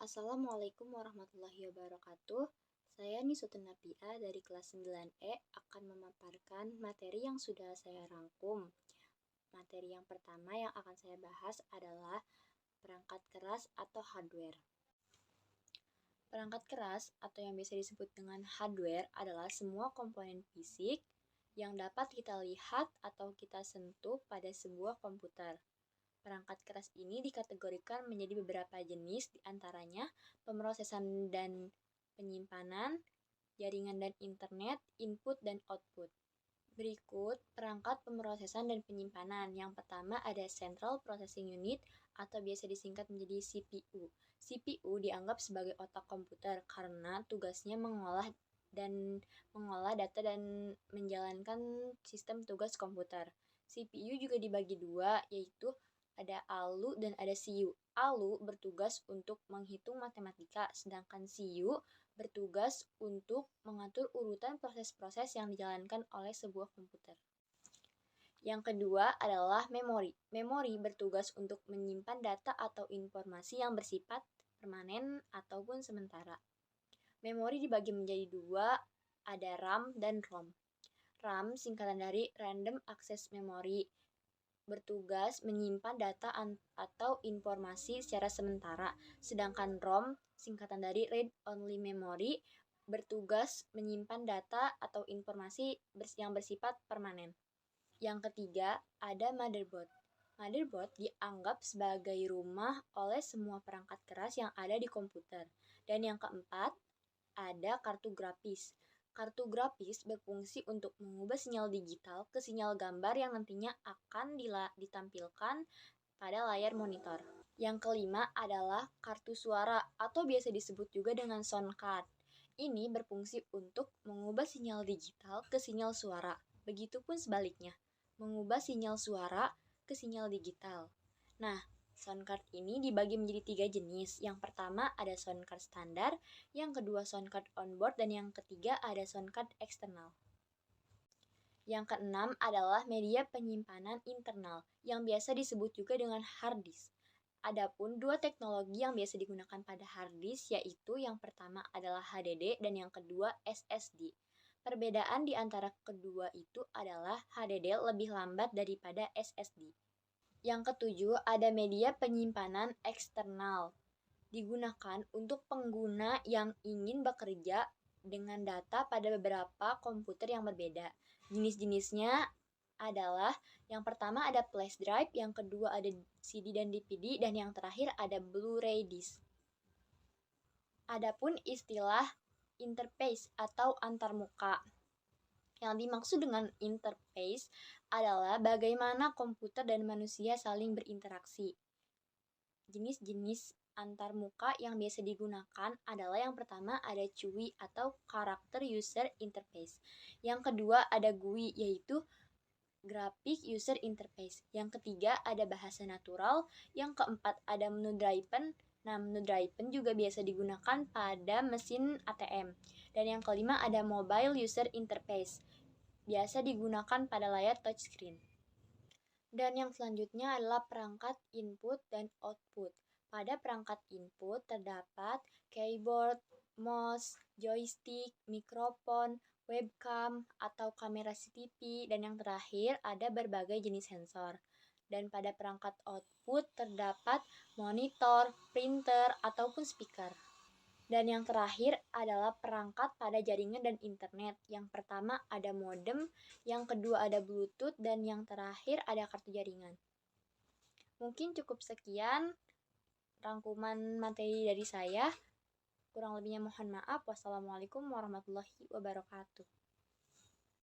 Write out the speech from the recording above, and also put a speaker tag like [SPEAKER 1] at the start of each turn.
[SPEAKER 1] Assalamualaikum warahmatullahi wabarakatuh. Saya Nisutun Napia dari kelas 9E akan memaparkan materi yang sudah saya rangkum. Materi yang pertama yang akan saya bahas adalah perangkat keras atau hardware. Perangkat keras atau yang biasa disebut dengan hardware adalah semua komponen fisik yang dapat kita lihat atau kita sentuh pada sebuah komputer. Perangkat keras ini dikategorikan menjadi beberapa jenis, diantaranya pemrosesan dan penyimpanan, jaringan dan internet, input dan output. Berikut perangkat pemrosesan dan penyimpanan. Yang pertama ada Central Processing Unit atau biasa disingkat menjadi CPU. CPU dianggap sebagai otak komputer karena tugasnya mengolah data dan menjalankan sistem tugas komputer. CPU juga dibagi dua, yaitu ada ALU dan ada CU. ALU bertugas untuk menghitung matematika, sedangkan CU bertugas untuk mengatur urutan proses-proses yang dijalankan oleh sebuah komputer. Yang kedua adalah memori. Memori bertugas untuk menyimpan data atau informasi yang bersifat permanen ataupun sementara. Memori dibagi menjadi dua, ada RAM dan ROM. RAM singkatan dari Random Access Memory, bertugas menyimpan data atau informasi secara sementara, sedangkan ROM singkatan dari Read Only Memory, bertugas menyimpan data atau informasi yang bersifat permanen. Yang ketiga ada motherboard. Motherboard dianggap sebagai rumah oleh semua perangkat keras yang ada di komputer. Dan yang keempat ada kartu grafis. Kartu grafis berfungsi untuk mengubah sinyal digital ke sinyal gambar yang nantinya akan ditampilkan pada layar monitor. Yang kelima adalah kartu suara atau biasa disebut juga dengan sound card. Ini berfungsi untuk mengubah sinyal digital ke sinyal suara. Begitupun sebaliknya, mengubah sinyal suara ke sinyal digital. Nah, sound card ini dibagi menjadi 3 jenis. Yang pertama ada sound card standar, yang kedua sound card onboard, dan yang ketiga ada sound card eksternal. Yang keenam adalah media penyimpanan internal, yang biasa disebut juga dengan hard disk. Adapun dua teknologi yang biasa digunakan pada hard disk yaitu yang pertama adalah HDD dan yang kedua SSD. Perbedaan di antara kedua itu adalah HDD lebih lambat daripada SSD. Yang ketujuh ada media penyimpanan eksternal. Digunakan untuk pengguna yang ingin bekerja dengan data pada beberapa komputer yang berbeda. Jenis-jenisnya adalah yang pertama ada flash drive, yang kedua ada CD dan DVD, dan yang terakhir ada Blu-ray disc. Adapun istilah interface atau antarmuka. Yang dimaksud dengan interface adalah bagaimana komputer dan manusia saling berinteraksi. Jenis-jenis antarmuka yang biasa digunakan adalah yang pertama ada CUI atau Character User Interface. Yang kedua ada GUI yaitu Graphic User Interface. Yang ketiga ada bahasa natural. Yang keempat ada menu driven. Nah, menu driven juga biasa digunakan pada mesin ATM. Dan yang kelima ada Mobile User Interface. Biasa digunakan pada layar touchscreen. Dan yang selanjutnya adalah perangkat input dan output. Pada perangkat input terdapat keyboard, mouse, joystick, mikrofon, webcam atau kamera CCTV, dan yang terakhir ada berbagai jenis sensor. Dan pada perangkat output terdapat monitor, printer, ataupun speaker. Dan yang terakhir adalah perangkat pada jaringan dan internet. Yang pertama ada modem, yang kedua ada Bluetooth, dan yang terakhir ada kartu jaringan. Mungkin cukup sekian rangkuman materi dari saya. Kurang lebihnya mohon maaf. Wassalamualaikum warahmatullahi wabarakatuh.